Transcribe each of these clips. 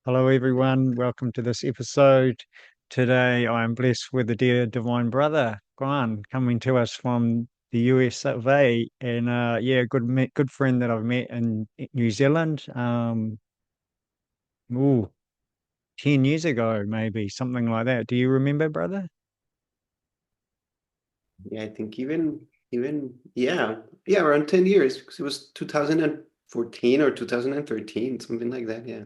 Hello, everyone. Welcome to this episode. Today, I am blessed with a dear divine brother, Juan, coming to us from the US of A. And yeah, good friend that I've met in New Zealand. Ooh, 10 years ago, maybe something like that. Do you remember, brother? Yeah, I think even around 10 years because it was 2014 or 2013, something like that. Yeah.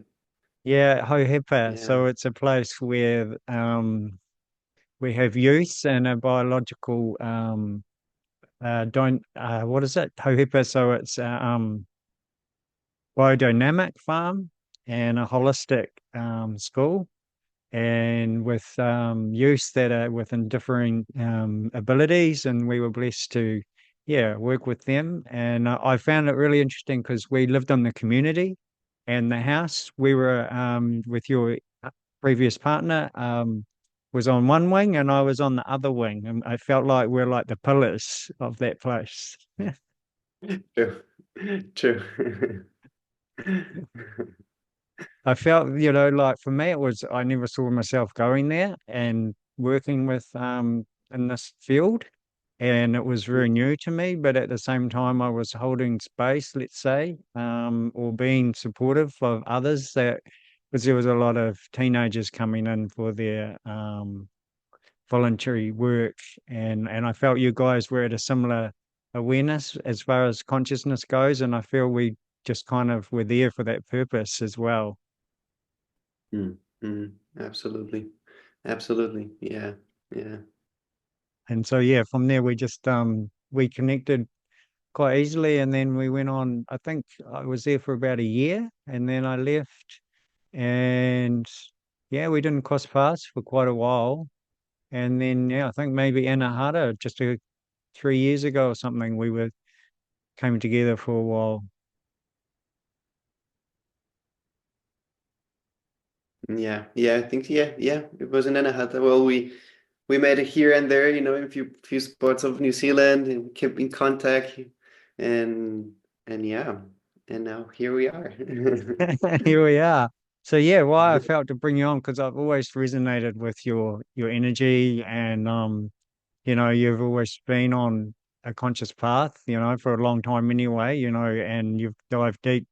Yeah, Hohepa. Yeah. So it's a place where we have youth and a biological don't what is it? Hohepa. So it's biodynamic farm and a holistic school, and with youth that are within differing abilities. And we were blessed to, yeah, work with them. And I found it really interesting because we lived on the community and the house we were with your previous partner was on one wing and I was on the other wing. And I felt like we're like the pillars of that place. True. True. I felt, like for me, it was, I never saw myself going there and working with in this field. And it was very new to me, but at the same time, I was holding space, let's say, or being supportive of others that, because there was a lot of teenagers coming in for their voluntary work. And I felt you guys were at a similar awareness as far as consciousness goes. And I feel we just kind of were there for that purpose as well. Mm, absolutely. Absolutely. Yeah. Yeah. And so yeah, from there we connected quite easily, and then we went on. I think I was there for about a year and then I left, and yeah, we didn't cross paths for quite a while. And then yeah, I think maybe Anahata 3 years ago or something, we were came together for a while. Yeah. Yeah. I think, yeah. It wasn't Anahata. Well, we met here and there, in a few spots of New Zealand and kept in contact and yeah. And now here we are. Here we are. So yeah, why I felt to bring you on, because I've always resonated with your energy, and you've always been on a conscious path, for a long time anyway, and you've dived deep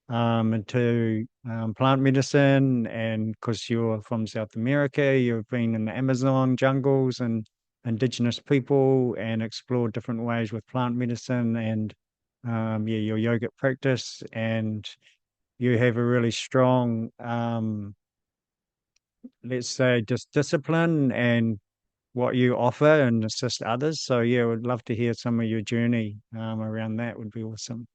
into plant medicine. And because you're from South America, you've been in the Amazon jungles and indigenous people and explored different ways with plant medicine and yeah, your yogic practice. And you have a really strong, let's say, just discipline and what you offer and assist others. So yeah, would love to hear some of your journey around that. Would be awesome.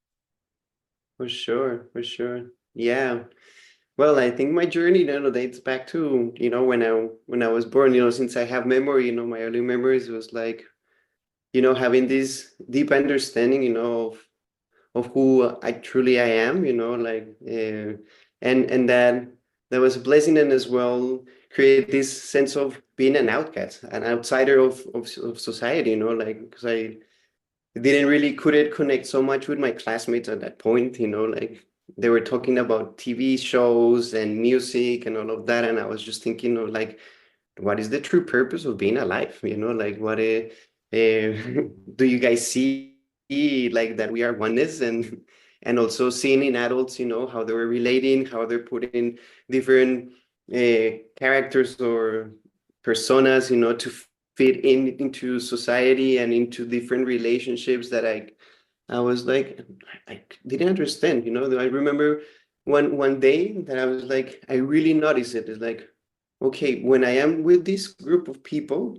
For sure, for sure. Yeah. Well, I think my journey, dates back to, when I was born, since I have memory, my early memories was like, having this deep understanding, of who I truly I am, and that was a blessing and as well create this sense of being an outcast, an outsider of society, like because I didn't really couldn't connect so much with my classmates at that point, like they were talking about TV shows and music and all of that, and I was just thinking of like, what is the true purpose of being alive? Like do you guys see like that we are oneness and also seeing in adults, how they were relating, how they're putting different characters or personas, to fit into society and into different relationships that I was like, I didn't understand, I remember one day that I was like, I really noticed it. It's like, okay, when I am with this group of people,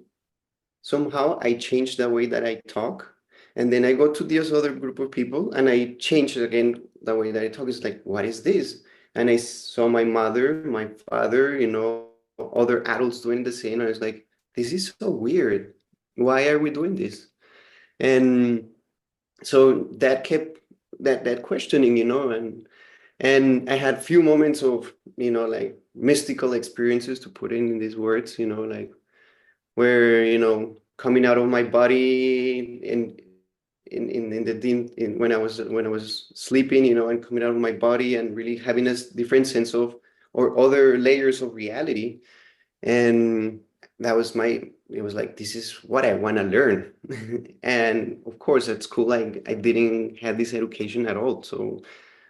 somehow I change the way that I talk. And then I go to this other group of people and I change again the way that I talk. It's like, what is this? And I saw my mother, my father, other adults doing the same. I was like, this is so weird. Why are we doing this? And so that kept that questioning, and I had few moments of, like mystical experiences, to put in these words, like where, coming out of my body in the when I was sleeping, and coming out of my body and really having a different sense of or other layers of reality. And that was it was like, this is what I want to learn. And of course, at school, I didn't have this education at all. So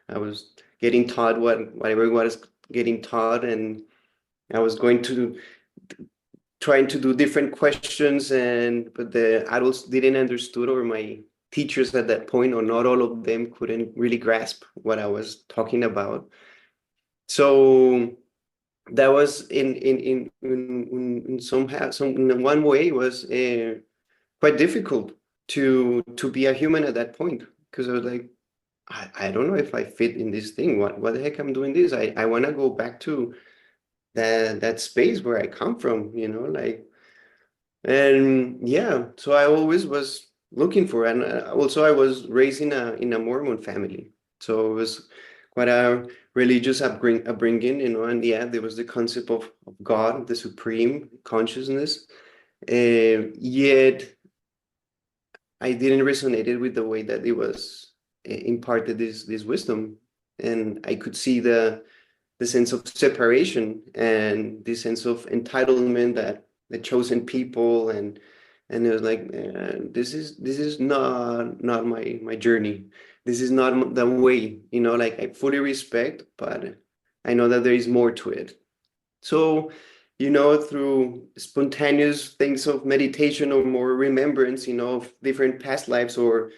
I was getting taught whatever was getting taught, and I was going to trying to do different questions, and but the adults didn't understood, or my teachers at that point, or not all of them, couldn't really grasp what I was talking about. So that was in some in one way was quite difficult to be a human at that point, because I was like, I don't know if I fit in this thing. What the heck I'm doing this? I want to go back to that space where I come from, like. And yeah, so I always was looking for, and also I was raised in a Mormon family, so it was quite a religious upbringing, and yeah, there was the concept of God, the supreme consciousness. Yet I didn't resonate it with the way that it was imparted this wisdom, and I could see the sense of separation and the sense of entitlement that the chosen people, and it was like, this is not my journey. This is not the way, like, I fully respect, but I know that there is more to it. So, through spontaneous things of meditation or more remembrance, of different past lives, or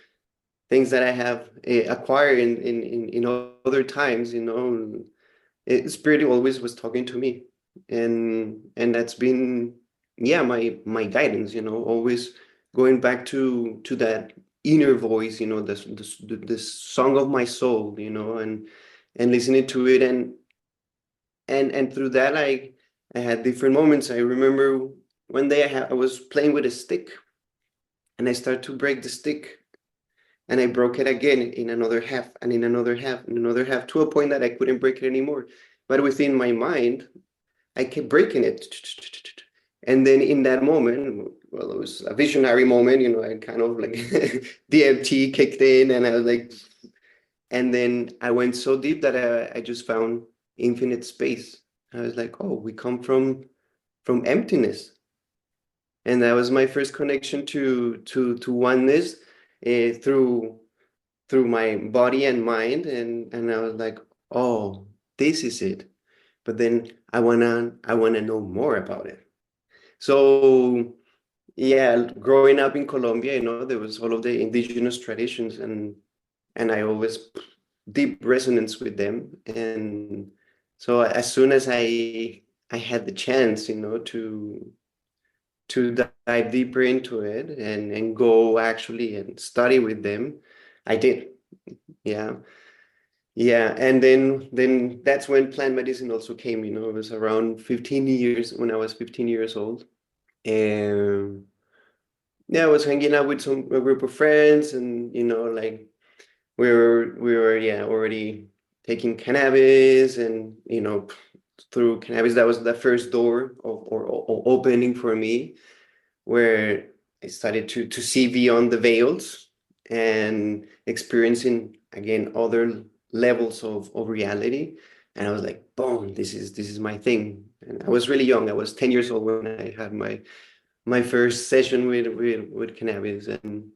things that I have acquired in other times, Spirit always was talking to me, and that's been, yeah, my guidance. Always going back to that inner voice. The song of my soul. And listening to it, and through that, I had different moments. I remember one day I was playing with a stick, and I started to break the stick. And I broke it again in another half, and in another half, and another half, to a point that I couldn't break it anymore. But within my mind, I kept breaking it. And then in that moment, well, it was a visionary moment, I kind of like DMT kicked in, and I was like, and then I went so deep that I just found infinite space. I was like, oh, we come from emptiness. And that was my first connection to oneness, through my body and mind, and I was like, oh, this is it. But then I wanna know more about it. So yeah, growing up in Colombia, there was all of the indigenous traditions, and I always deep resonance with them. And so as soon as I had the chance, to dive deeper into it, and go actually and study with them, I did. Yeah. Yeah, and then that's when plant medicine also came. It was around 15 years, when I was 15 years old. And yeah, I was hanging out with a group of friends, and like, we were, yeah, already taking cannabis, and through cannabis, that was the first door or opening for me, where I started to see beyond the veils, and experiencing again other levels of reality. And I was like, boom, this is my thing. And I was really young. I was 10 years old when I had my first session with cannabis, and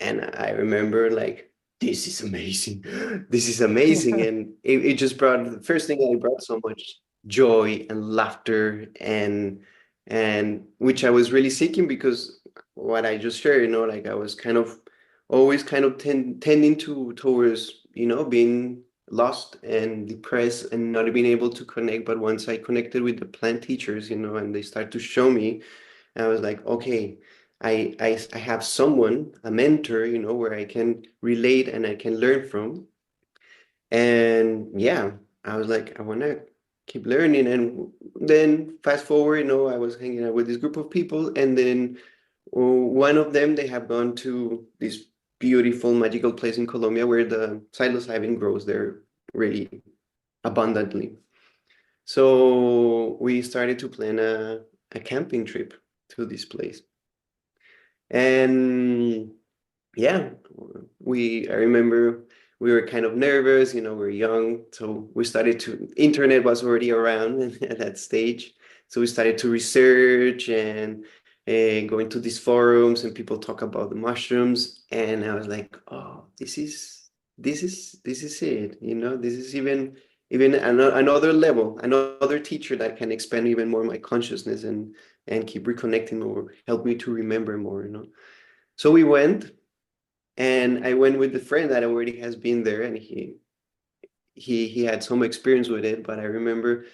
I remember, like, this is amazing. This is amazing. And it just brought, the first thing, it brought so much joy and laughter, and which I was really seeking, because what I just shared, like, I was kind of always kind of tending towards, being lost and depressed, and not being able to connect. But once I connected with the plant teachers, and they start to show me, I was like, okay, I have someone, a mentor, where I can relate and I can learn from. And yeah, I was like, I want to keep learning. And then fast forward, I was hanging out with this group of people, and then one of them, they have gone to this beautiful, magical place in Colombia, where the psilocybin grows there really abundantly. So we started to plan a camping trip to this place. And yeah, I remember we were kind of nervous, we were young. So we started to, internet was already around at that stage. So we started to research and go into these forums and people talk about the mushrooms. And I was like, oh, this is it, this is even another level, another teacher that can expand even more my consciousness and keep reconnecting or help me to remember more. So we went, and I went with the friend that already has been there, and he had some experience with it. But I remember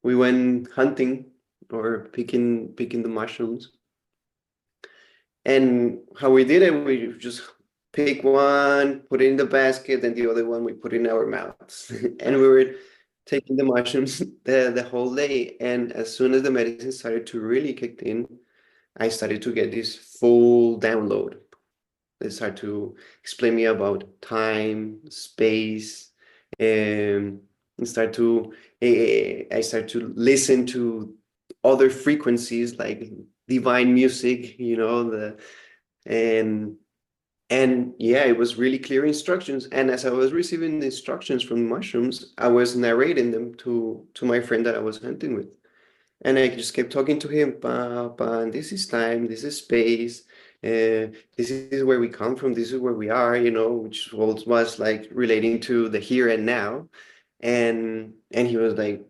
we went hunting or picking the mushrooms, and how we did it, we just pick one, put it in the basket, and the other one we put in our mouths, and we were taking the mushrooms the whole day. And as soon as the medicine started to really kick in, I started to get this full download. They start to explain me about time, space, and start to I start to listen to other frequencies like divine music, and yeah, it was really clear instructions. And as I was receiving the instructions from mushrooms, I was narrating them to my friend that I was hunting with. And I just kept talking to him, and this is time, this is space, this is where we come from, this is where we are, which was like relating to the here and now. And he was like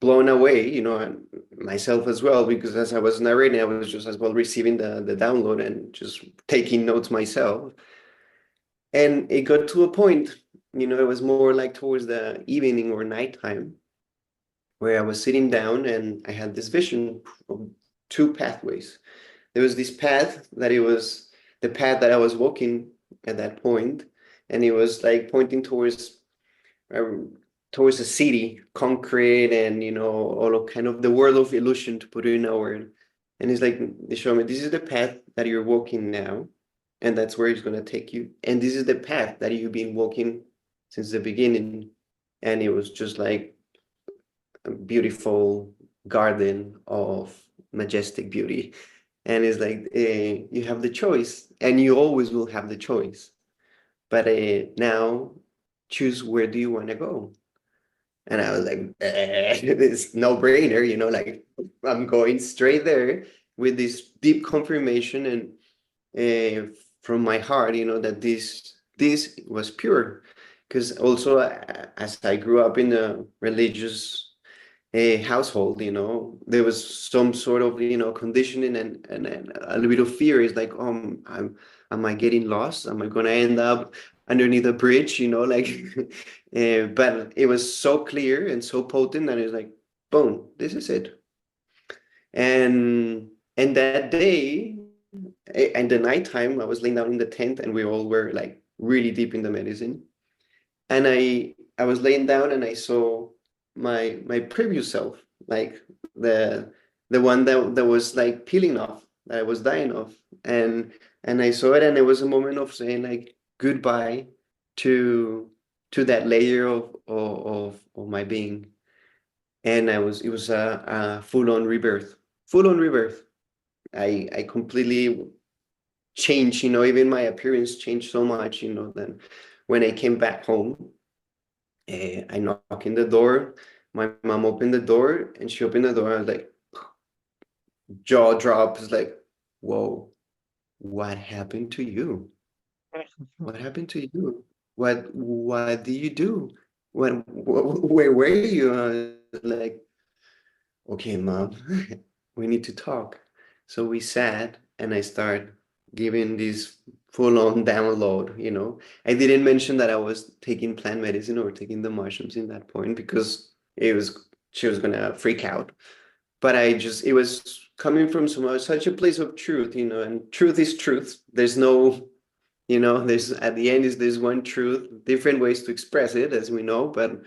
blown away, and myself as well, because as I was narrating, I was just as well receiving the download and just taking notes myself. And it got to a point, it was more like towards the evening or nighttime, where I was sitting down and I had this vision of two pathways. There was this path that it was the path that I was walking at that point, and it was like pointing um, towards a city, concrete, and all of kind of the world of illusion, to put it in a word. And it's like they show me this is the path that you're walking now, and that's where it's gonna take you. And this is the path that you've been walking since the beginning. And it was just like a beautiful garden of majestic beauty. And it's like you have the choice, and you always will have the choice. But now choose, where do you want to go? And I was like, it's no brainer, like I'm going straight there with this deep confirmation and from my heart, that this was pure. Because also, as I grew up in a religious household, there was some sort of, conditioning and a little bit of fear. Is like, am I getting lost? Am I going to end up underneath a bridge? Like, but it was so clear and so potent that it's like, boom, this is it. And that day, and the nighttime, I was laying down in the tent, and we all were like really deep in the medicine. And I was laying down, and I saw my previous self, like the one that was like peeling off, that I was dying of. And I saw it, and it was a moment of saying like goodbye to that layer of my being. And it was a full-on rebirth. Full-on rebirth. I completely changed, even my appearance changed so much, then when I came back home, I knock in the door. My mom opened the door, and she opened the door. I was like, jaw drops, like, whoa, what happened to you? What happened to you? What did you do? Where were you? I was like, okay, mom, we need to talk. So we sat, and I start giving this full-on download. I didn't mention that I was taking plant medicine or taking the mushrooms in that point, because she was gonna freak out. But it was coming from such a place of truth, and truth is truth. There's no, there's at the end is there's one truth, different ways to express it, as we know, but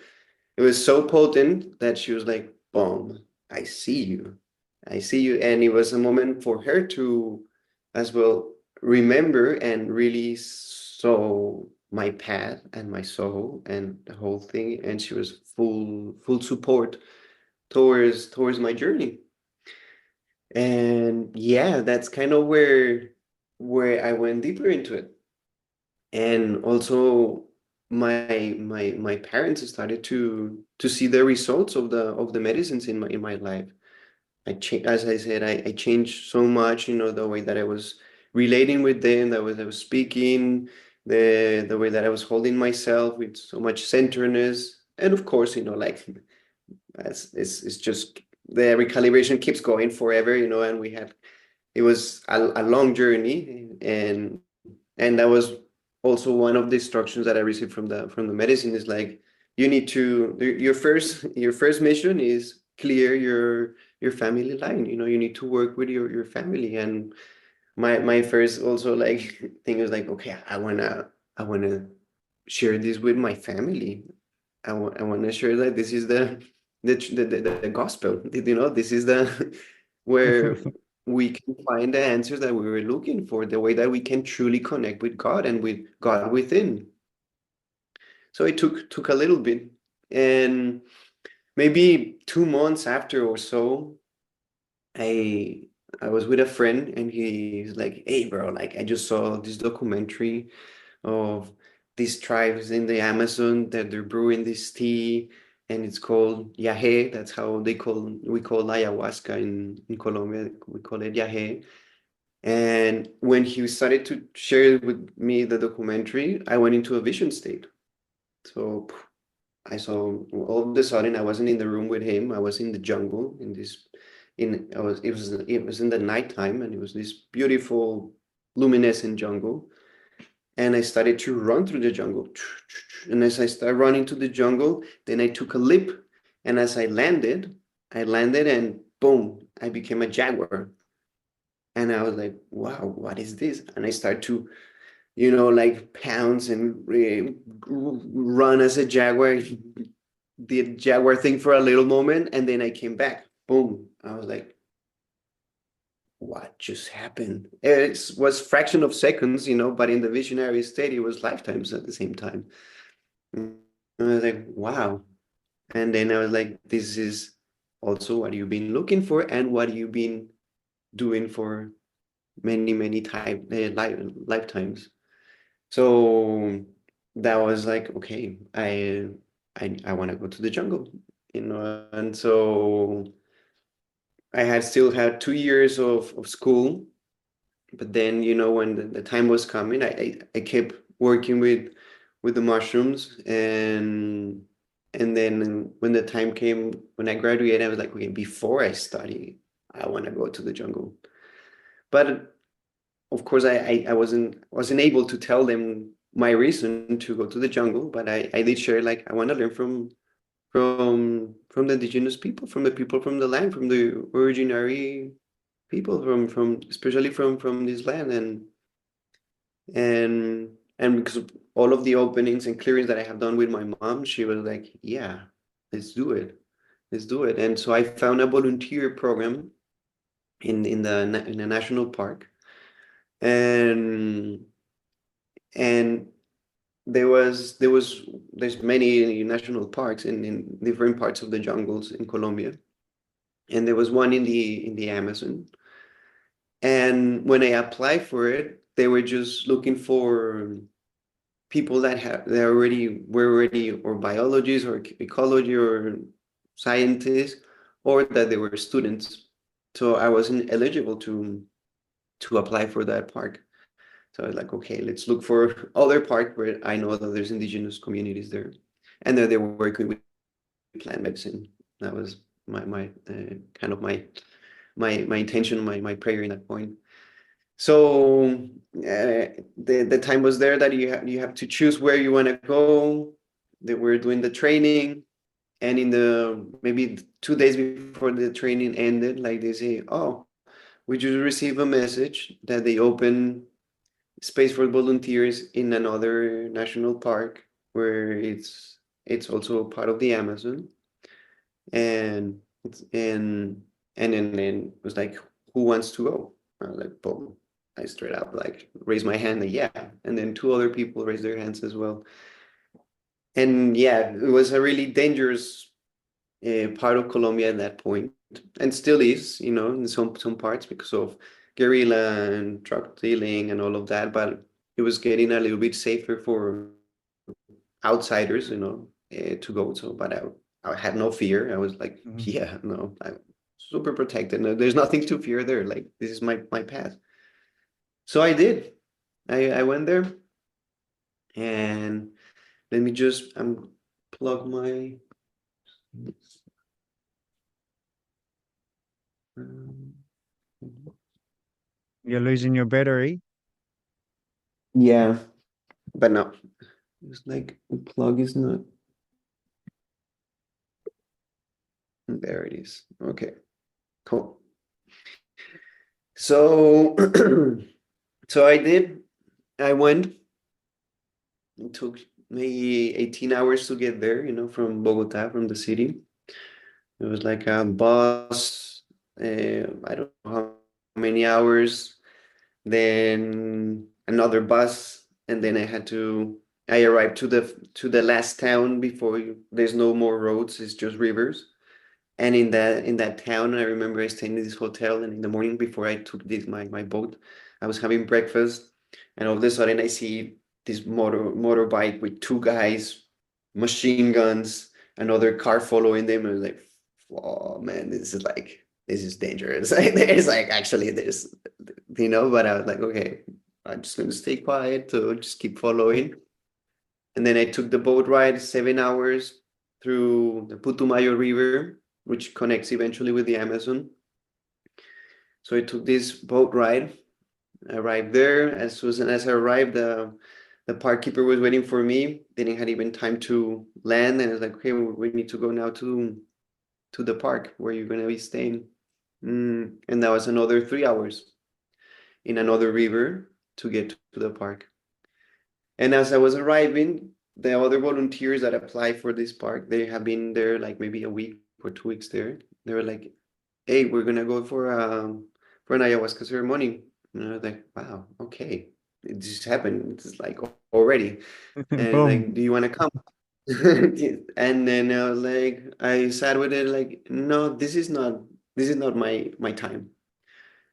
it was so potent that she was like, boom, I see you. I see you. And it was a moment for her to as well remember and really saw my path and my soul and the whole thing. And she was full support towards my journey. And yeah, that's kind of where I went deeper into it. And also my parents started to see the results of the medicines in my life. As I said, I changed so much, the way that I was relating with them, the way that I was speaking, the way that I was holding myself with so much centeredness. And of course, like it's just the recalibration keeps going forever, and it was a long journey, and that was also one of the instructions that I received from the medicine is like you need to your first mission is clear your family line. You need to work with your family. And my first also like thing was like, okay, I wanna share this with my family. I want to share that this is the gospel. This is the where we can find the answers that we were looking for, the way that we can truly connect with God and with God within. So it took a little bit, and maybe 2 months after or so, I I was with a friend, and he's like, "Hey, bro, like I just saw this documentary of these tribes in the Amazon that they're brewing this tea, and it's called yahe. That's how we call ayahuasca in Colombia. We call it yahe." And when he started to share with me the documentary, I went into a vision state. So I saw all of a sudden I wasn't in the room with him. I was in the jungle in this in I was it was in the nighttime, and it was this beautiful luminescent jungle. And I started to run through the jungle. And as I started running to the jungle, then I took a leap. And as I landed and boom, I became a jaguar. And I was like, wow, what is this? And I started to, like pounce and run as a jaguar, the jaguar thing for a little moment. And then I came back. Boom. I was like, what just happened? It was fraction of seconds, but in the visionary state, it was lifetimes at the same time. And I was like, wow. And then I was like, this is also what you've been looking for and what you've been doing for many, many lifetimes. So that was like, okay, I want to go to the jungle, and so I had still had 2 years of school. But then, when the time was coming, I kept working with the mushrooms, and then when the time came, when I graduated, I was like, okay, before I study, I want to go to the jungle. But of course, I wasn't able to tell them my reason to go to the jungle, but I did share like I want to learn from the indigenous people, from the people from the land, from the originary people from especially from this land. And because of all of the openings and clearings that I have done with my mom, she was like, yeah, let's do it. Let's do it. And so I found a volunteer program in a national park. And and there's many national parks in different parts of the jungles in Colombia. And there was one in the Amazon. And when I applied for it, they were just looking for people that were already or biologists or ecology or scientists, or that they were students. So I wasn't eligible to apply for that park. So I was like, okay, let's look for other park where I know that there's indigenous communities there, and then they were working with plant medicine. That was my kind of my intention, my prayer in that point. So the time was there that you have to choose where you want to go. They were doing the training, and in the maybe 2 days before the training ended, like they say, oh, we just received a message that they open space for volunteers in another national park where it's also part of the Amazon. And and and then it was like, who wants to go? I was like, boom. I straight up like raised my hand, like, yeah. And then two other people raised their hands as well. And yeah, it was a really dangerous part of Colombia at that point, and still is, in some parts because of guerrilla and drug dealing and all of that. But it was getting a little bit safer outsiders, to go. So, but I had no fear. I was like, Mhm. yeah, no, I'm super protected. No, there's nothing to fear there. Like this is my path. So I did. I went there, and let me just plug my. um, You're losing your battery. Yeah, but no, it's like the plug is not. There it is. Okay, cool. So, so I did. I went. It took maybe 18 hours to get there, from Bogota, from the city. It was like a bus, I don't know how many hours, then another bus, and then I arrived to the last town before there's no more roads, it's just rivers. And in that town, I remember I stayed in this hotel, and in the morning before I took my boat, I was having breakfast, and all of a sudden I see this motorbike with two guys, machine guns, another car following them, and I was like, "Oh man, this is dangerous." There's like actually but I was like, okay, I'm just gonna stay quiet to just keep following. And then I took the boat ride 7 hours through the Putumayo River, which connects eventually with the Amazon. So I took this boat ride. I arrived there. As soon as I arrived, the park keeper was waiting for me. Didn't have even time to land, and I was like, "Okay, we need to go now to the park where you're gonna be staying." And that was another 3 hours in another river to get to the park. And as I was arriving, the other volunteers that apply for this park, they have been there like maybe a week or 2 weeks there. They were like, "Hey, we're gonna go for an ayahuasca ceremony." And I was like, "Wow, okay, it just happened. It's like already." And Boom. like, "Do you want to come?" And then I was like, I sat with it like, "No, this is not my time."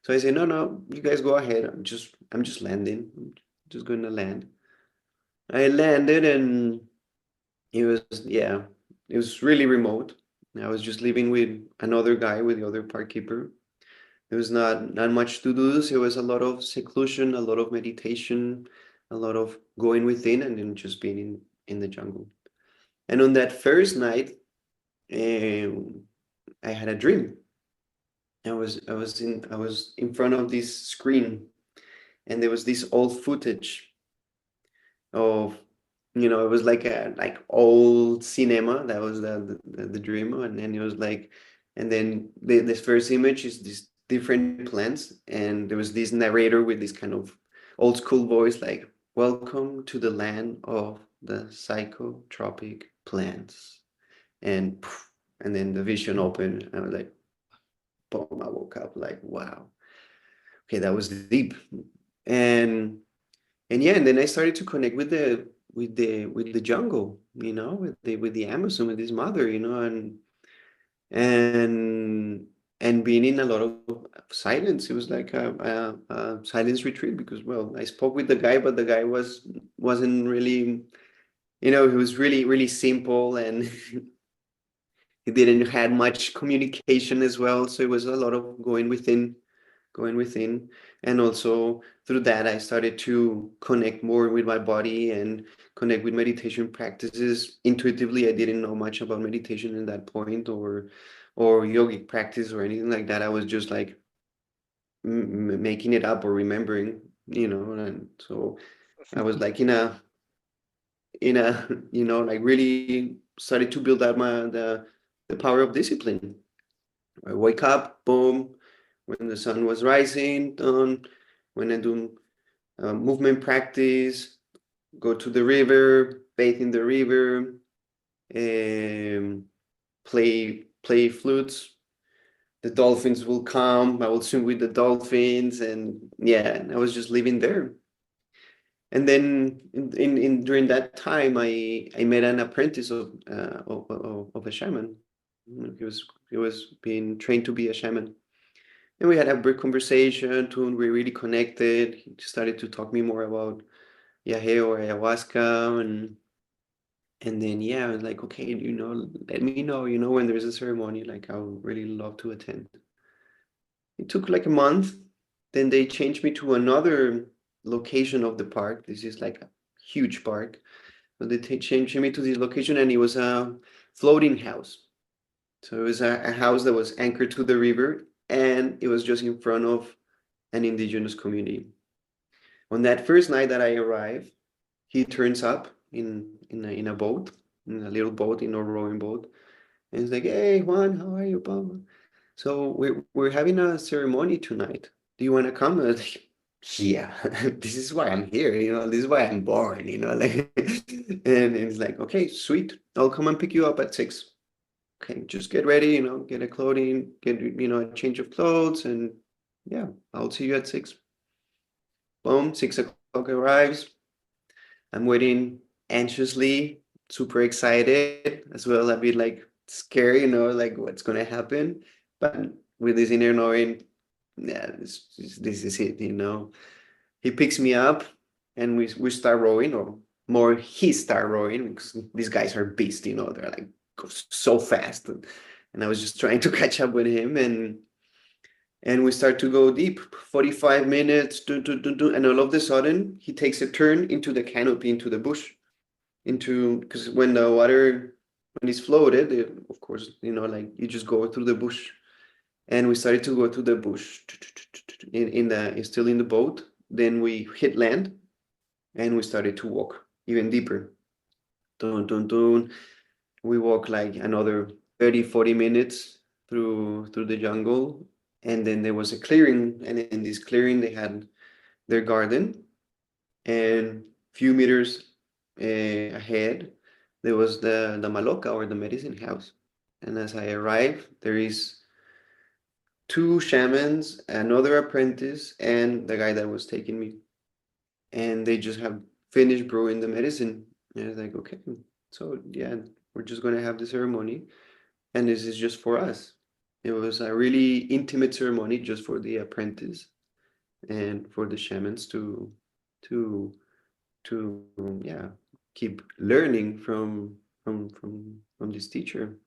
So I said, "No, no, you guys go ahead. I'm just landing. I'm just going to land." I landed, and yeah, it was really remote. I was just living with another guy, with the other park keeper. There was not much to do. So it was a lot of seclusion, a lot of meditation, a lot of going within, and then just being in the jungle. And on that first night, um, I had a dream. I was in front of this screen, and there was this old footage of, it was like old cinema. That was the dream. And then it was like, and then this first image is these different plants, and there was this narrator with this kind of old school voice, like, "Welcome to the land of the psychotropic plants." And poof, and then the vision opened, and I was like, boom, I woke up like, wow, okay, that was deep. And and yeah, and then I started to connect with the jungle, with the Amazon, with his mother, and and being in a lot of silence. It was like a silence retreat, because, well, I spoke with the guy, but the guy wasn't really, he was really, really simple, and he didn't had much communication as well. So it was a lot of going within. And also through that, I started to connect more with my body and connect with meditation practices intuitively. I didn't know much about meditation in that point, or yogic practice or anything like that. I was just like making it up or remembering, and so I was like in a like really started to build up the power of discipline. I wake up, boom, when the sun was rising, done. When I do movement practice, go to the river, bathe in the river, um, play flutes. The dolphins will come. I will swim with the dolphins, and yeah, and I was just living there. And then during that time, I met an apprentice of a shaman. He was being trained to be a shaman. And we had a brief conversation, too. We really connected. He started to talk me more about Yahe or ayahuasca, And then, yeah, I was like, okay, let me know, when there's a ceremony, like I would really love to attend. It took like a month. Then they changed me to another location of the park. This is like a huge park. But they changed me to this location, and it was a floating house. So it was a house that was anchored to the river, and it was just in front of an indigenous community. On that first night that I arrived, he turns up in a boat, in a little boat, in a rowing boat, and he's like, "Hey, Juan, how are you, Pablo? So we're having a ceremony tonight. Do you want to come?" I was like, "Yeah, this is why I'm here. This is why I'm born. Like." And it's like, "Okay, sweet. I'll come and pick you up at 6. Okay, just get ready. Get a clothing, get a change of clothes, and yeah, I'll see you at 6." Boom, 6 o'clock arrives. I'm waiting anxiously, super excited, as well a bit like scary, like what's gonna happen. But with this inner knowing, yeah, this is it. He picks me up and we start rowing, or more he start rowing, because these guys are beasts, they're like go so fast. And I was just trying to catch up with him, and we start to go deep, 45 minutes, and all of a sudden he takes a turn into the canopy, into the bush, because when the water, when it's floated, of course, like you just go through the bush. And we started to go through the bush, still in the boat. Then we hit land, and we started to walk even deeper. Dun, dun, dun. We walk like another 30, 40 minutes through the jungle. And then there was a clearing, and in this clearing they had their garden, and few meters ahead there was the maloca, or the medicine house. And as I arrived, there is two shamans, another apprentice, and the guy that was taking me, and they just have finished brewing the medicine. And I was like, okay, so yeah, we're just gonna have the ceremony, and this is just for us. It was a really intimate ceremony, just for the apprentice and for the shamans to yeah, keep learning from this teacher.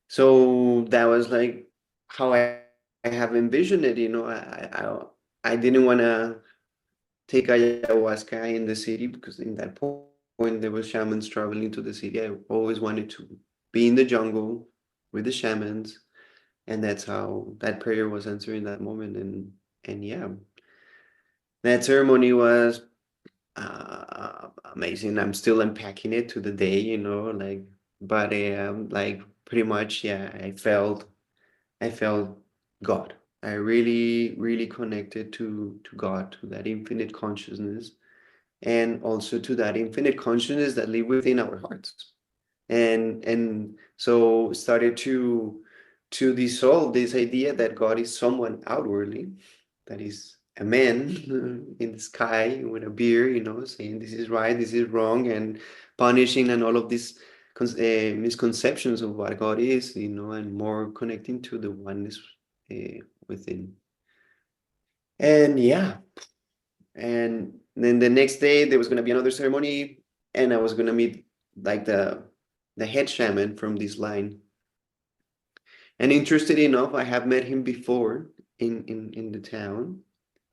So that was like how I have envisioned it. I didn't want to take ayahuasca in the city, because in that point there were shamans traveling to the city. I always wanted to be in the jungle with the shamans, and that's how that prayer was answered in that moment. And yeah, that ceremony was amazing. I'm still unpacking it to the day, like, but like pretty much, yeah, I felt God. I really, really connected to God, to that infinite consciousness, and also to that infinite consciousness that live within our hearts. And so started to dissolve this idea that God is someone outwardly, that is a man in the sky with a beard, saying this is right, this is wrong, and punishing, and all of these misconceptions of what God is, and more connecting to the oneness within. And yeah, and then the next day there was going to be another ceremony, and I was going to meet like the head shaman from this line. And interested enough, I have met him before in the town.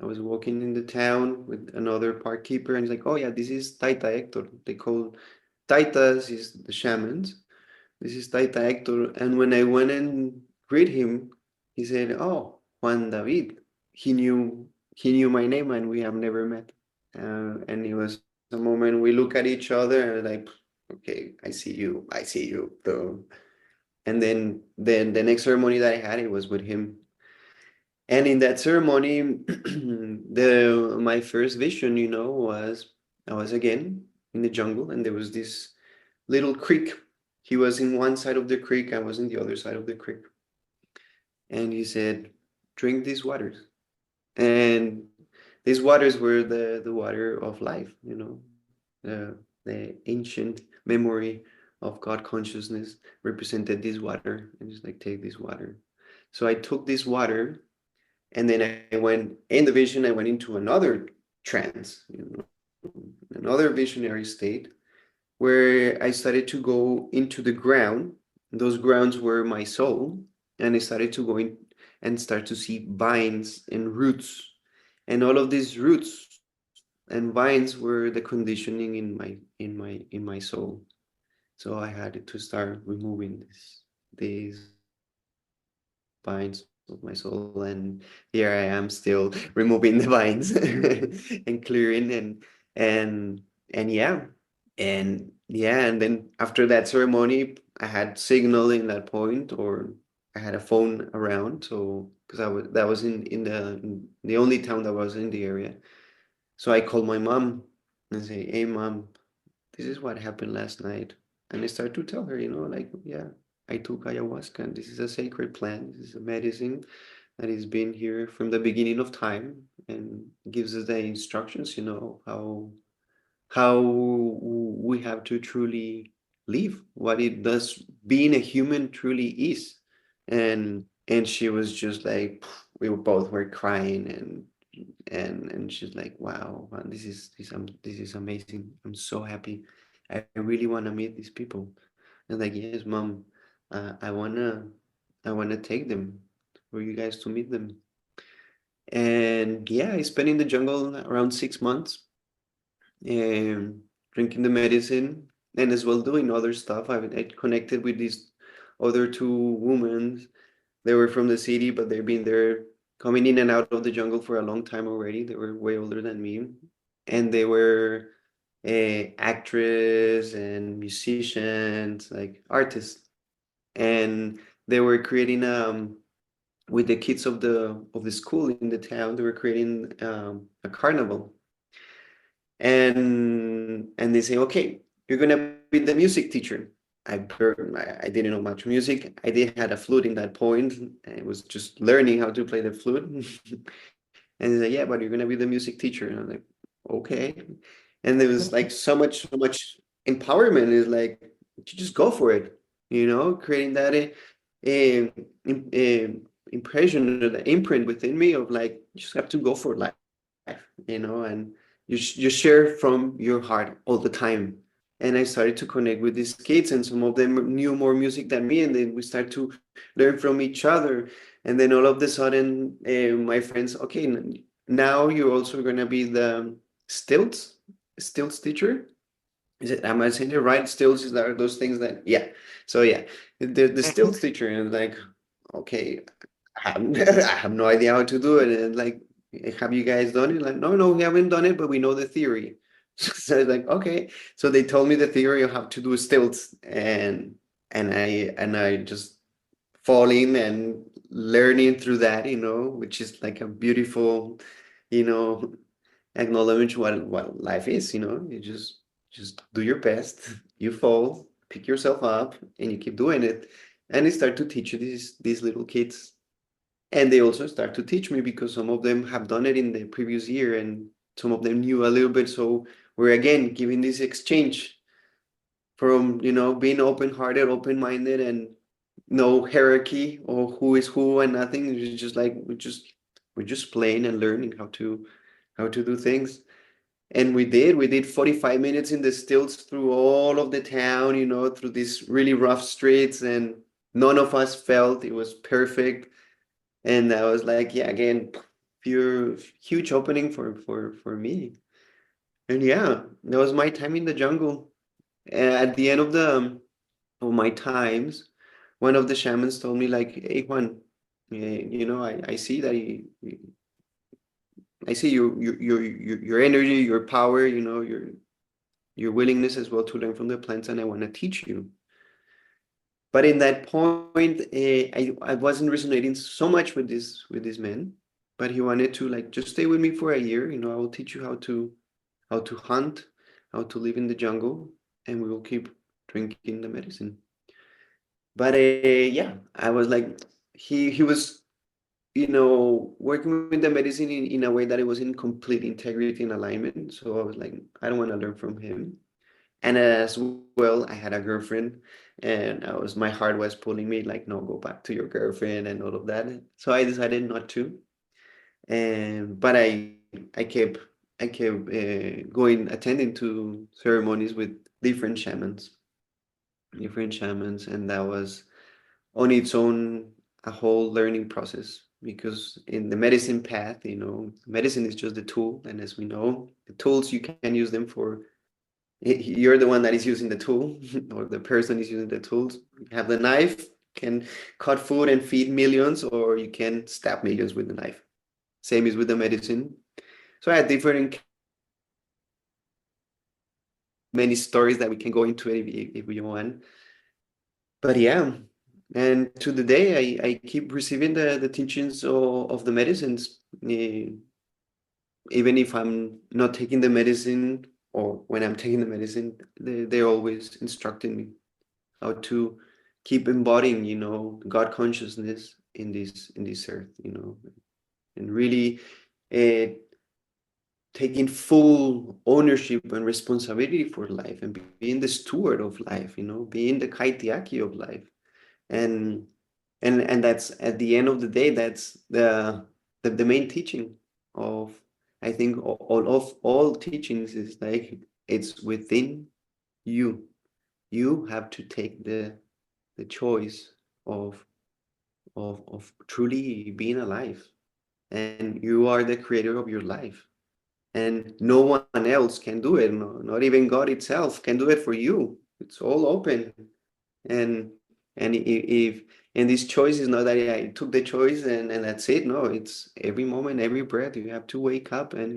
I was walking in the town with another park keeper, and he's like, "Oh yeah, this is Taita Hector." They call Taitas is the shamans. This is Taita Hector. And when I went and greet him, he said, "Oh, Juan David." He knew my name, and we have never met. And it was a moment we look at each other and like, okay, I see you. So, and then the next ceremony that I had, it was with him. And in that ceremony, the my first vision, was I was again in the jungle, and there was this little creek. He was in one side of the creek, I was in the other side of the creek. And he said, "Drink these waters." And these waters were the water of life, the ancient memory of God consciousness represented this water, and just like, take this water. So I took this water, and then I went in the vision. I went into another trance, another visionary state, where I started to go into the ground. Those grounds were my soul, and I started to go in and start to see vines and roots, and all of these roots and vines were the conditioning in my soul. So I had to start removing these vines of my soul, and here I am still removing the vines and clearing and and then after that ceremony, I had signal in that point, or I had a phone around, so because I was that was in the only town that was in the area. So I called my mom and say, "Hey, mom, this is what happened last night." And I started to tell her, like, yeah, I took ayahuasca, and this is a sacred plant. This is a medicine that has been here from the beginning of time and gives us the instructions, how we have to truly live, what it does being a human truly is. And she was just like, we both were crying, and she's like, wow, man, this is amazing. I'm so happy. I really want to meet these people. And like, yes, mom, I wanna take them for you guys to meet them. And yeah, I spent in the jungle around 6 months, um, drinking the medicine, and as well doing other stuff. I connected with these other two women. They were from the city, but they've been there coming in and out of the jungle for a long time already. They were way older than me, and they were actors and musicians, like artists, and they were creating with the kids of the school in the town. They were creating a carnival, and they say, okay, you're gonna be the music teacher. I didn't know much music. I did had a flute in that point. I was just learning how to play the flute. And they said, yeah, but you're gonna be the music teacher. And I'm like, okay. And there was like so much empowerment. Is like, you just go for it, creating that impression or the imprint within me of like, you just have to go for life, and you share from your heart all the time. And I started to connect with these kids, and some of them knew more music than me, and then we start to learn from each other. And then all of a sudden, my friends, okay, now you're also going to be the stilts teacher. Is it, am I saying it right? Stilts, is that those things that, yeah. So yeah, the stilts teacher, and like, okay, I have no idea how to do it. And like, have you guys done it? Like, no, no, we haven't done it, but we know the theory. So it's like, okay. So they told me the theory of how to do stilts, and I just fall in and learning through that, which is like a beautiful, you know, acknowledge what life is. You just do your best. You fall, pick yourself up, and you keep doing it. And they start to teach you these little kids, and they also start to teach me because some of them have done it in the previous year, and some of them knew a little bit. So we're again giving this exchange from being open-hearted, open-minded, and no hierarchy or who is who and nothing. It's just like we're just playing and learning how to do things. And we did 45 minutes in the stilts through all of the town, through these really rough streets, and none of us felt it was perfect. And I was like, yeah, again, pure huge opening for me. And yeah, that was my time in the jungle. At the end of my times, one of the shamans told me like, hey, Juan, I see that I see your energy, your power, your willingness as well to learn from the plants, and I want to teach you. But in that point, I wasn't resonating so much with this man, but he wanted to like just stay with me for a year. I will teach you how to hunt, how to live in the jungle, and we will keep drinking the medicine. But yeah, I was like, he was working with the medicine in a way that it was in complete integrity and alignment. So I was like, I don't want to learn from him. And as well, I had a girlfriend, and my heart was pulling me like, no, go back to your girlfriend and all of that. So I decided not to. And but I kept going attending to ceremonies different shamans, different shamans, and that was on its own a whole learning process, because in the medicine path, medicine is just a tool, and as we know, the tools you can use them for. You're the one that is using the tool, or the person is using the tools. You have the knife, can cut food and feed millions, or you can stab millions with the knife. Same is with the medicine. So I had different, many stories that we can go into if we want. But yeah, and to the day, I keep receiving the teachings of the medicines. Even if I'm not taking the medicine, or when I'm taking the medicine, they're always instructing me how to keep embodying, God consciousness in this earth, and really uh, taking full ownership and responsibility for life, and being the steward of life, being the kaitiaki of life. And that's, at the end of the day, that's the main teaching of, I think, all teachings is like, it's within you. You have to take the choice of truly being alive, and you are the creator of your life, and no one else can do it. No, not even God itself can do it for you. It's all open. And if and this choice is not that I took the choice and that's it. No, it's every moment, every breath, you have to wake up and,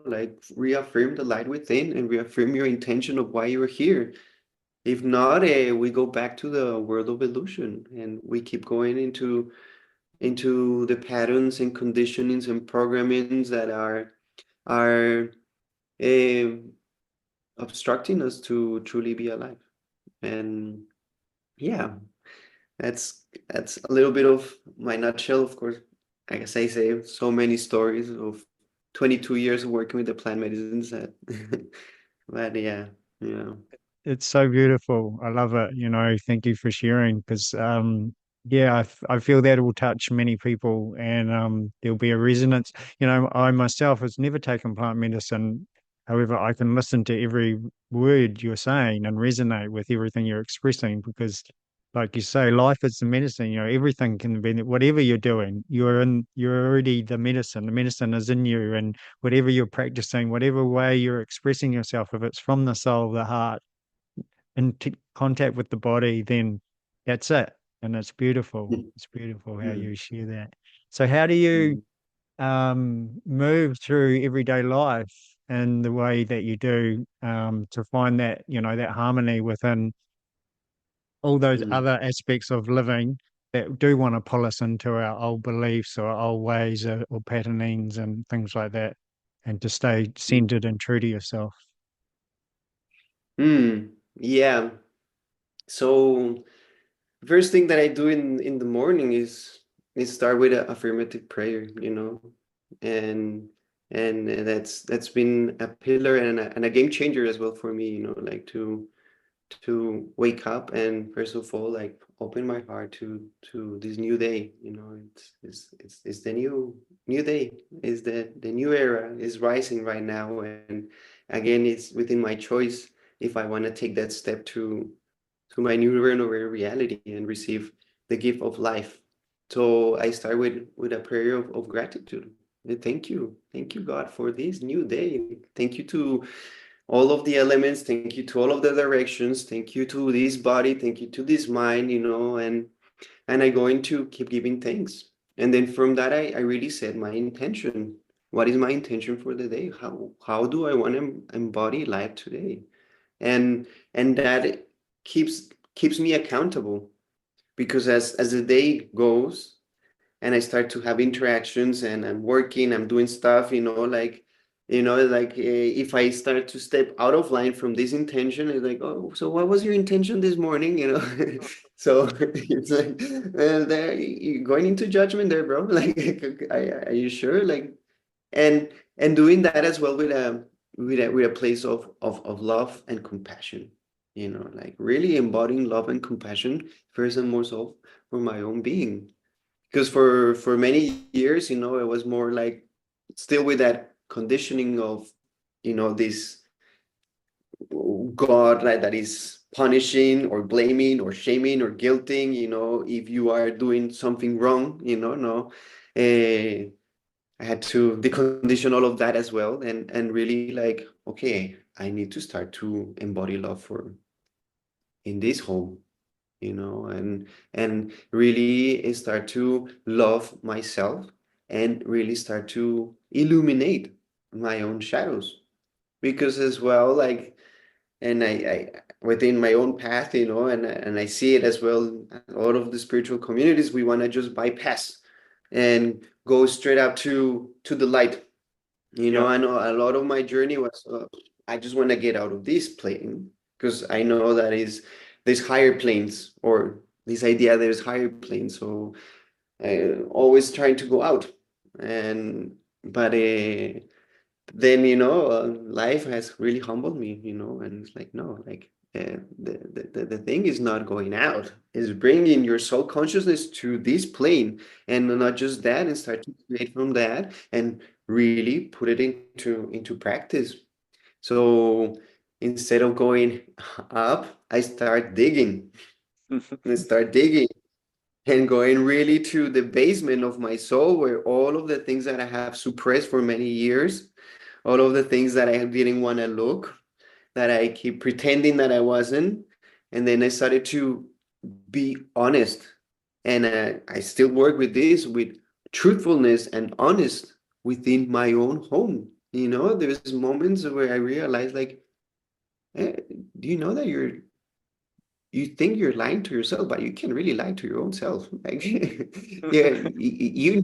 like, reaffirm the light within, and reaffirm your intention of why you're here. If not, we go back to the world of illusion, and we keep going into the patterns and conditionings and programmings that are uh, obstructing us to truly be alive. And yeah, that's a little bit of my nutshell. Of course, I guess I say so many stories of 22 years of working with the plant medicines that but yeah. It's so beautiful. I love it. Thank you for sharing because, yeah, I feel that will touch many people and there'll be a resonance. I myself has never taken plant medicine. However, I can listen to every word you're saying and resonate with everything you're expressing because, like you say, life is the medicine. Everything can be, whatever you're doing, you're already the medicine. The medicine is in you, and whatever you're practicing, whatever way you're expressing yourself, if it's from the soul, the heart into contact with the body, then that's it. And it's beautiful. It's beautiful how Mm, you share that. So how do you mm, move through everyday life in the way that you do to find that, that harmony within all those mm, other aspects of living that do want to pull us into our old beliefs or old ways or patternings and things like that, and to stay mm, centered and true to yourself? yeah. So first thing that I do in the morning is start with an affirmative prayer, and that's been a pillar and a game changer as well for me, like to wake up and first of all, like, open my heart to this new day. It's the new day, is the new era is rising right now, and again, it's within my choice if I want to take that step to my new renewable reality and receive the gift of life. So I start with a prayer of gratitude. Thank you, God, for this new day. Thank you to all of the elements. Thank you to all of the directions. Thank you to this body. Thank you to this mind. And I'm going to keep giving thanks. And then from that, I really set my intention. What is my intention for the day? How do I want to embody life today? And that keeps me accountable, because as the day goes and I start to have interactions and I'm working, I'm doing stuff, if I start to step out of line from this intention, it's like, oh, so what was your intention this morning? So it's like, well, there, you're going into judgment there, bro. Like, are you sure? Like, and doing that as well with a place of love and compassion, like really embodying love and compassion first and more so for my own being, because for many years, it was more like still with that conditioning of this God like that is punishing or blaming or shaming or guilting, if you are doing something wrong, no. I had to decondition all of that as well, and really like, okay, I need to start to embody love for in this home, and really start to love myself and really start to illuminate my own shadows. Because as well, like, and I within my own path, and I see it as well, a lot of the spiritual communities, we want to just bypass and go straight up to the light. Yeah. I know a lot of my journey was, I just want to get out of this plane, because I know that is there's higher planes, or this idea there's higher planes. So always trying to go out, and but then life has really humbled me, and it's like, no, like, the thing is not going out, is bringing your soul consciousness to this plane, and not just that, and start to create from that, and really put it into practice. So instead of going up, I start digging. And start digging and going really to the basement of my soul, where all of the things that I have suppressed for many years, all of the things that I didn't want to look, that I keep pretending that I wasn't. And then I started to be honest. And I still work with this, with truthfulness and honest within my own home. There's moments where I realize, like, do you know that you think you're lying to yourself, but you can really lie to your own self. Like, yeah, you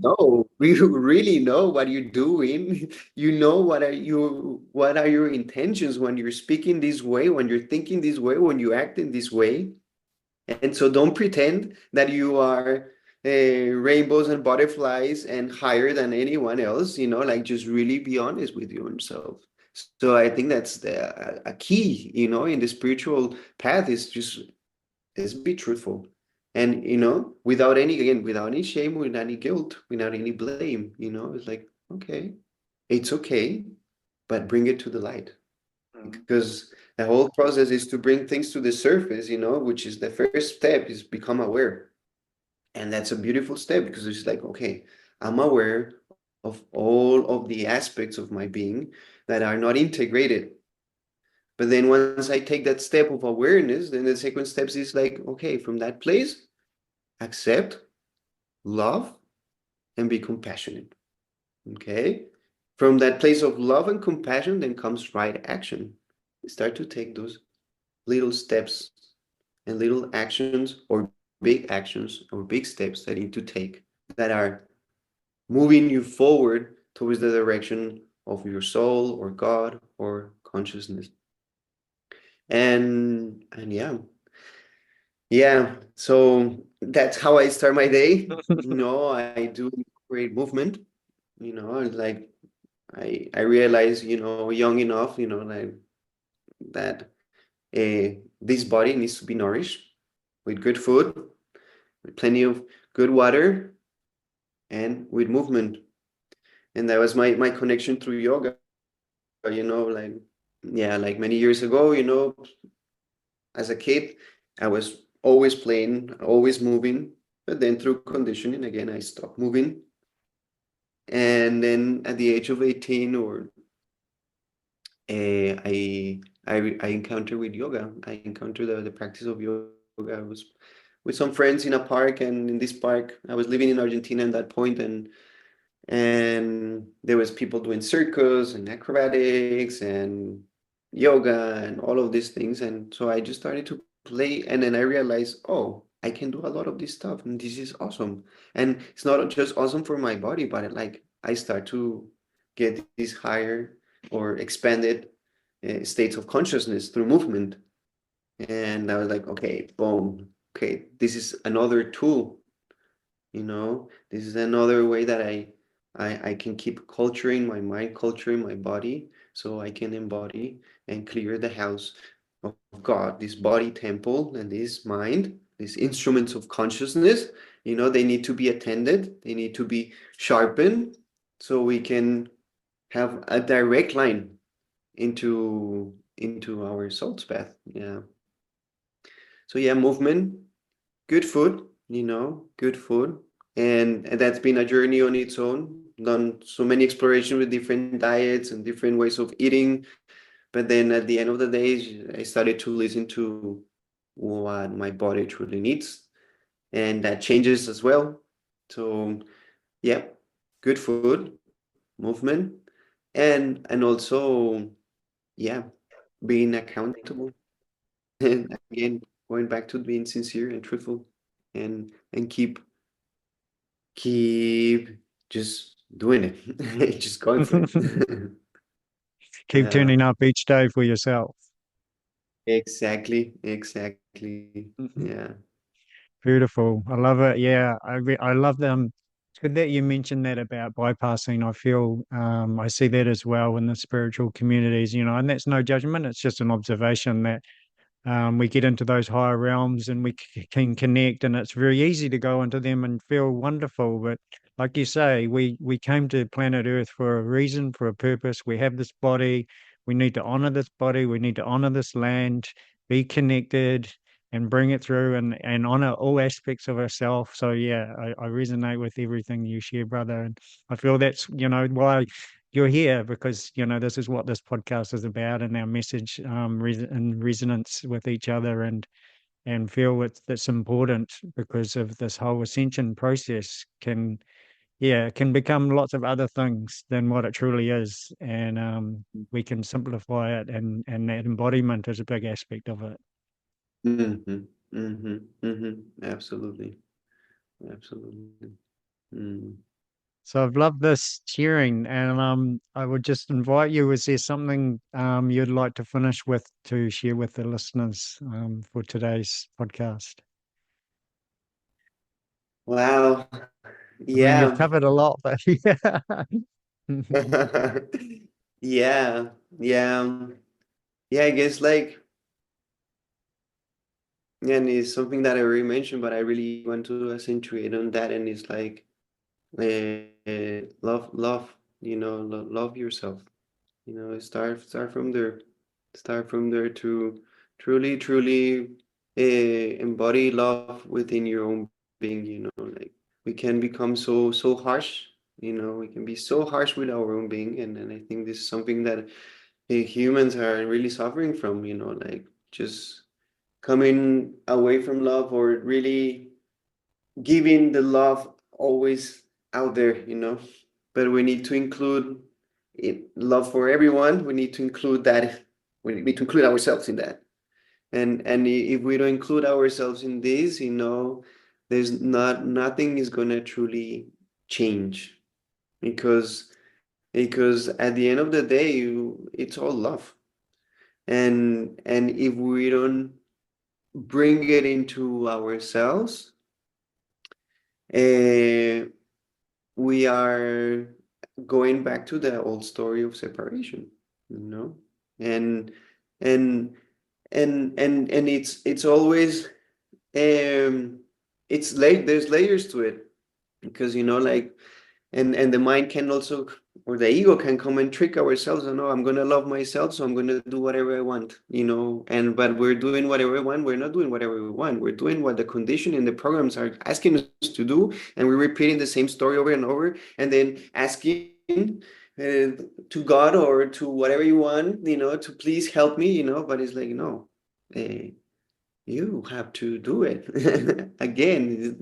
really know what you're doing. You know what are your intentions when you're speaking this way, when you're thinking this way, when you act in this way. And so don't pretend that you are rainbows and butterflies and higher than anyone else, like, just really be honest with yourself. So I think that's a key, in the spiritual path, is just is be truthful. And without any, again, without any shame, without any guilt, without any blame, it's like, okay, it's okay, but bring it to the light. Mm. Because the whole process is to bring things to the surface, which is the first step, is become aware. And that's a beautiful step, because it's like, okay, I'm aware of all of the aspects of my being that are not integrated. But then once I take that step of awareness, then the second steps is like, okay, from that place, accept, love, and be compassionate. Okay? From that place of love and compassion, then comes right action. Start to take those little steps and little actions, or big actions, or big steps that you need to take, that are moving you forward towards the direction of your soul or God or consciousness. And yeah, so that's how I start my day. I do great movement. Like, I realize, young enough, like, that this body needs to be nourished with good food, with plenty of good water, and with movement. And that was my connection through yoga. Like, yeah, like many years ago, as a kid, I was always playing, always moving. But then through conditioning, again, I stopped moving. And then at the age of 18, or I encountered with yoga. I encountered the practice of yoga. I was with some friends in a park, and in this park, I was living in Argentina at that point, and there was people doing circus and acrobatics and yoga and all of these things. And so I just started to play, and then I realized, oh, I can do a lot of this stuff, and this is awesome. And it's not just awesome for my body, but like, I start to get these higher or expanded states of consciousness through movement. And I was like, okay, boom, okay, this is another tool. This is another way that I can keep culturing my mind, culturing my body, so I can embody and clear the house of God, this body temple, and this mind, these instruments of consciousness. They need to be attended, they need to be sharpened, so we can have a direct line into into our soul's path. Yeah. So yeah, movement, good food, good food. And that's been a journey on its own. Done so many exploration with different diets and different ways of eating. But then at the end of the day, I started to listen to what my body truly needs. And that changes as well. So yeah, good food, movement, and also, yeah, being accountable. And again, going back to being sincere and truthful, and keep just doing it. Just going for it. Keep Yeah, turning up each day for yourself. exactly. Mhm. Yeah. Beautiful. I love it. Yeah, I love them. It's good that you mentioned that about bypassing. I feel I see that as well in the spiritual communities, and that's no judgment. It's just an observation that we get into those higher realms and we can connect, and it's very easy to go into them and feel wonderful. But like you say, we came to planet Earth for a reason, for a purpose. We have this body. We need to honor this body. We need to honor this land, be connected, and bring it through and honor all aspects of ourselves. So yeah, I resonate with everything you share, brother. And I feel that's, why you're here, because this is what this podcast is about, and our message in resonance with each other, and feel that's important, because of this whole ascension process can become lots of other things than what it truly is, and we can simplify it, and that embodiment is a big aspect of it. Absolutely. Absolutely. Mm. So I've loved this sharing, and I would just invite you. Is there something you'd like to finish with, to share with the listeners for today's podcast? Wow. I mean, you've Yeah. covered a lot, but yeah. Yeah. Yeah. Yeah, I guess like, yeah, and it's something that I already mentioned, but I really want to accentuate on that. And it's like, love, love yourself. Start from there. Start from there to truly embody love within your own being. Like we can become so harsh. We can be so harsh with our own being, and I think this is something that humans are really suffering from. Like just coming away from love, or really giving the love always out there. But we need to include love for everyone. We need to include that. We need to include ourselves in that. And if we don't include ourselves in this, there's nothing is gonna truly change, because at the end of the day, it's all love. And if we don't bring it into ourselves, uh, we are going back to the old story of separation, you know, and and and it's always it's late. There's layers to it, because like, and the mind can also, or the ego can come and trick ourselves. Oh no, I'm gonna love myself, so I'm gonna do whatever I want, and but we're doing whatever we want. We're not doing whatever we want. We're doing what the condition and the programs are asking us to do, and we're repeating the same story over and over, and then asking to God or to whatever you want, to please help me, but it's like, no, uh, you have to do it. Again,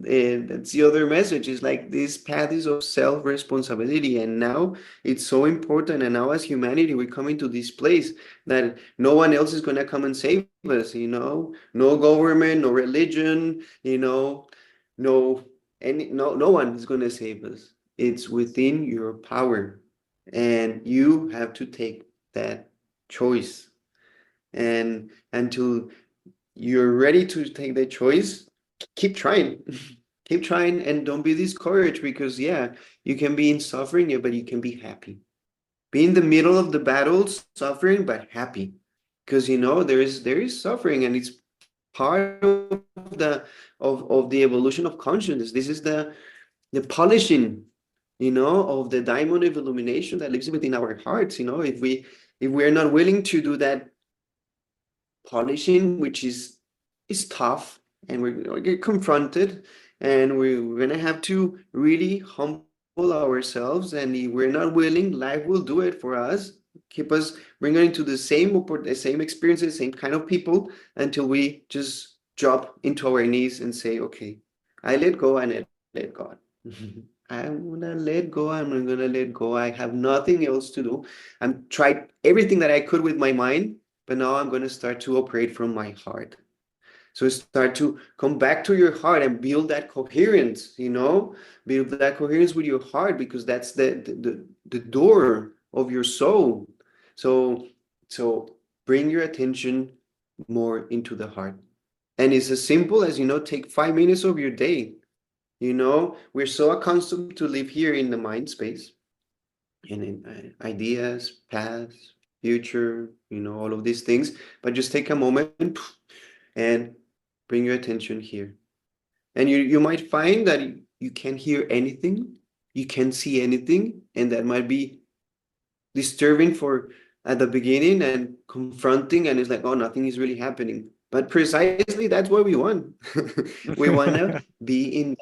that's the other message. Is like this path is of self-responsibility, and now it's so important. And now, as humanity, we come into this place that no one else is gonna come and save us. No government, no religion. No no one is gonna save us. It's within your power, and you have to take that choice. And until you're ready to take the choice, keep trying. Keep trying, and don't be discouraged, because yeah, you can be in suffering, yeah, but you can be happy. Be in the middle of the battle, suffering but happy, because there is suffering, and it's part of the evolution of consciousness. This is the polishing, of the diamond of illumination that lives within our hearts. If we are not willing to do that, polishing, which is tough, and we're gonna get confronted, and we're gonna have to really humble ourselves. And if we're not willing, life will do it for us, keep us bringing into the same experiences, same kind of people, until we just drop into our knees and say, okay, I let go and let God. I'm gonna let go. I'm gonna let go. I have nothing else to do. I'm tried everything that I could with my mind, but now I'm going to start to operate from my heart. So start to come back to your heart and build that coherence, build that coherence with your heart, because that's the door of your soul. So, so bring your attention more into the heart. And it's as simple as, take 5 minutes of your day. We're so accustomed to live here in the mind space and in ideas, past, future, all of these things. But just take a moment and bring your attention here. And you might find that you can't hear anything, you can't see anything, and that might be disturbing for at the beginning and confronting, and it's like, oh, nothing is really happening. But precisely that's what we want. We want to be in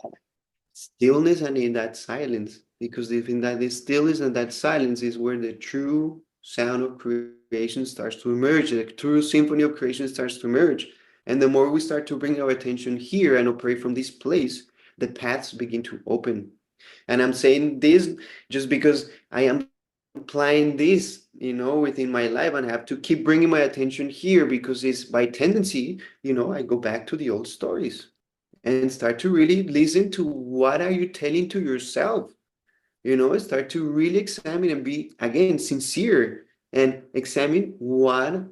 stillness and in that silence, because if in that stillness and that silence is where the true sound of creation starts to emerge, the true symphony of creation starts to emerge. And the more we start to bring our attention here and operate from this place, the paths begin to open. And I'm saying this just because I am applying this, within my life, and I have to keep bringing my attention here, because it's by tendency, I go back to the old stories and start to really listen to what are you telling to yourself. Start to really examine and be again sincere, and examine what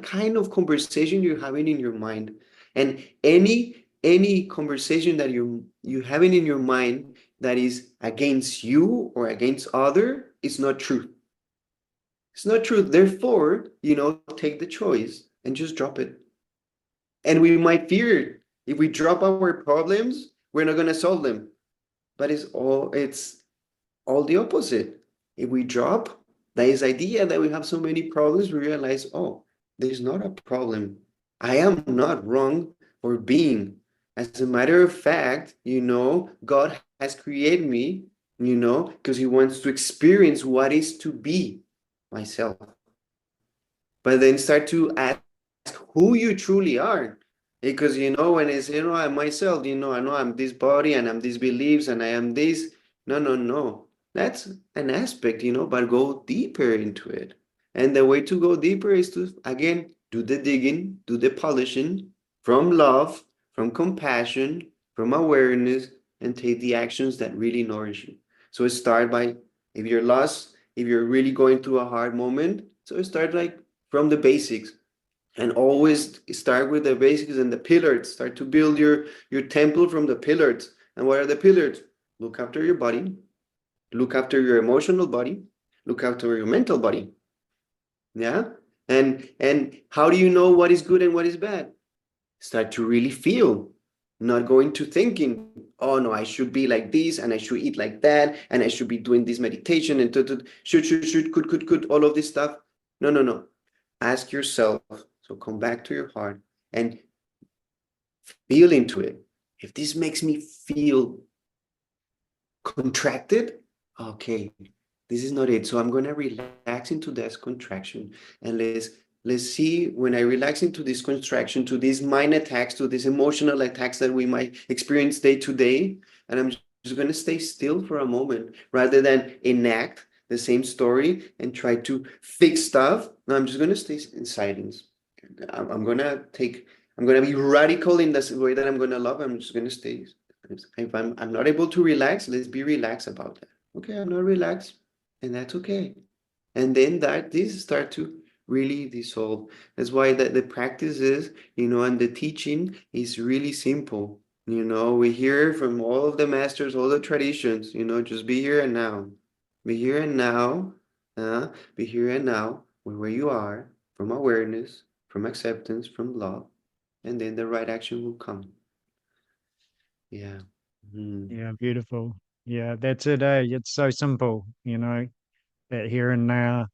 kind of conversation you're having in your mind. And any conversation that you having in your mind that is against you or against other is not true. It's not true. Therefore, take the choice and just drop it. And we might fear, if we drop our problems, we're not going to solve them. But it's all the opposite. If we drop this idea that we have so many problems, we realize, oh, there's not a problem. I am not wrong for being. As a matter of fact, God has created me, because he wants to experience what is to be myself. But then start to ask who you truly are. Because when it's I'm myself, I know I'm this body and I'm these beliefs and I am this. No, no, no. That's an aspect, but go deeper into it. And the way to go deeper is to again do the digging, do the polishing from love, from compassion, from awareness, and take the actions that really nourish you. So start by, if you're lost, if you're really going through a hard moment, so start like from the basics, and always start with the basics and the pillars. Start to build your temple from the pillars. And what are the pillars? Look after your body, look after your emotional body, look after your mental body. Yeah. And how do you know what is good and what is bad? Start to really feel, not going to thinking, oh no, I should be like this and I should eat like that and I should be doing this meditation and should, could, all of this stuff. No, no, no. Ask yourself. So come back to your heart and feel into it. If this makes me feel contracted, okay, this is not it. So I'm going to relax into this contraction, and let's see, when I relax into this contraction, to these mind attacks, to these emotional attacks that we might experience day to day, and I'm just going to stay still for a moment rather than enact the same story and try to fix stuff. No, I'm just going to stay in silence. I'm going to take, I'm going to be radical in the way that I'm going to love. I'm just going to stay. If I'm not able to relax, let's be relaxed about that. Okay, I'm not relaxed, and that's okay. And then this start to really dissolve. That's why the practice is, and the teaching is really simple. We hear from all of the masters, all the traditions, just be here and now. Be here and now. Be here and now, where you are, from awareness, from acceptance, from love, and then the right action will come. Yeah. Mhm. Yeah, beautiful. Yeah, that's it. It's so simple, that here and now.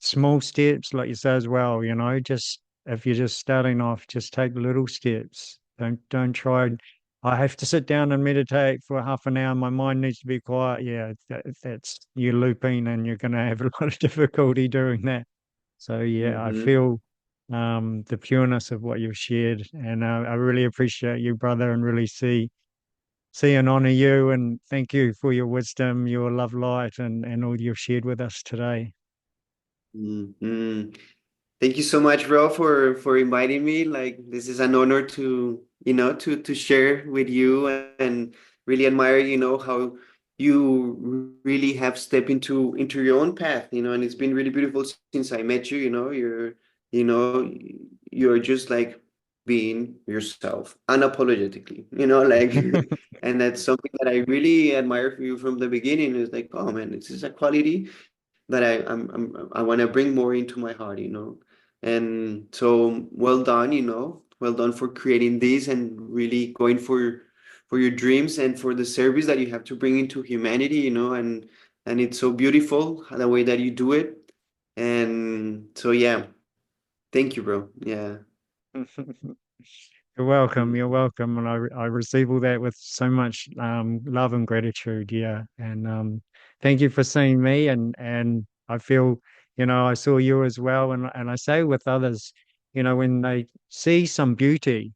small steps, like you say as well, just if you're just starting off, just take little steps. Don't try. I have to sit down and meditate for half an hour. My mind needs to be quiet. Yeah, that's you're looping and you're going to have a lot of difficulty doing that. So yeah, I Mm-hmm. feel the pureness of what you've shared, and I really appreciate you, brother, and really see and honor you, and thank you for your wisdom, your love light, and all you've shared with us today. Mm-hmm. Thank you so much, bro, for inviting me. Like this is an honor to, to share with you and really admire, how you really have stepped into your own path, and it's been really beautiful since I met you, you know, you're just like being yourself unapologetically, like and that's something that I really admire for you from the beginning. It's like, oh man, this is a quality that I want to bring more into my heart, And so well done, well done for creating this and really going for your dreams and for the service that you have to bring into humanity, and it's so beautiful the way that you do it. And so yeah, thank you, bro. Yeah. You're welcome. Mm, You're welcome. And I receive all that with so much love and gratitude. Yeah. And thank you for seeing me. And I feel, I saw you as well. And I say with others, when they see some beauty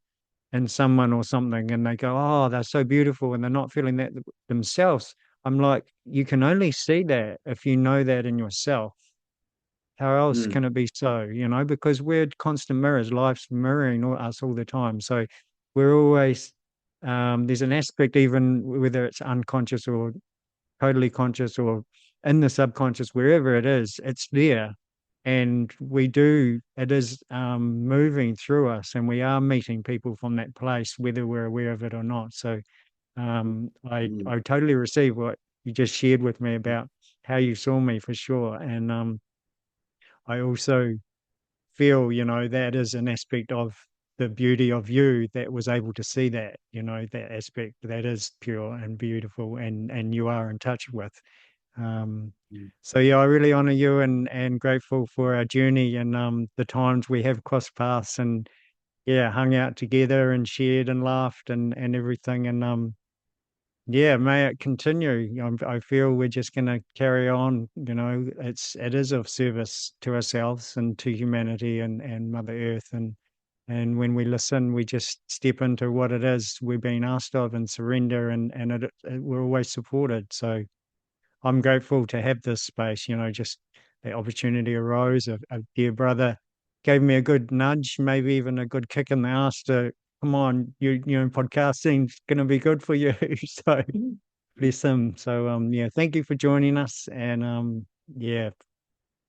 in someone or something and they go, oh, they're so beautiful, and they're not feeling that themselves. I'm like, you can only see that if you know that in yourself. How else mm, can it be so? Because we're constant mirrors, life's mirroring us all the time. So we're always, there's an aspect, even whether it's unconscious or totally conscious or in the subconscious, wherever it is, it's there. And it is moving through us, and we are meeting people from that place, whether we're aware of it or not. So mm, I totally receive what you just shared with me about how you saw me for sure. And I also feel, that is an aspect of the beauty of you that was able to see that, that aspect that is pure and beautiful, and you are in touch with. Um, mm. so yeah, I really honor you, and grateful for our journey, and the times we have crossed paths and yeah, hung out together and shared and laughed and everything. And yeah, may it continue. I feel we're just going to carry on. It is of service to ourselves and to humanity and Mother Earth. And when we listen, we just step into what it is we're being asked of and surrender, and we're always supported. So I'm grateful to have this space. Just the opportunity arose. A dear brother gave me a good nudge, maybe even a good kick in the ass to come on, podcasting's going to be good for you. So bless him. So yeah, thank you for joining us, and yeah,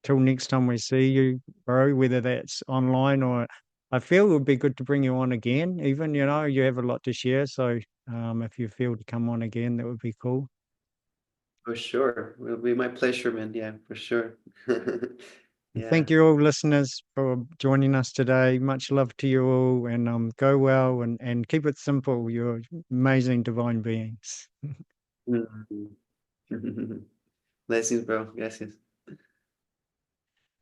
till next time we see you, bro. Whether that's online or I feel it would be good to bring you on again. Even you have a lot to share, so if you feel to come on again, that would be cool. For sure. It'll be my pleasure, man. Yeah, for sure. Yeah. Thank you all listeners for joining us today. Much love to you all, and go well, and keep it simple. You're amazing divine beings. Mm. Blessings, bro. Gracias.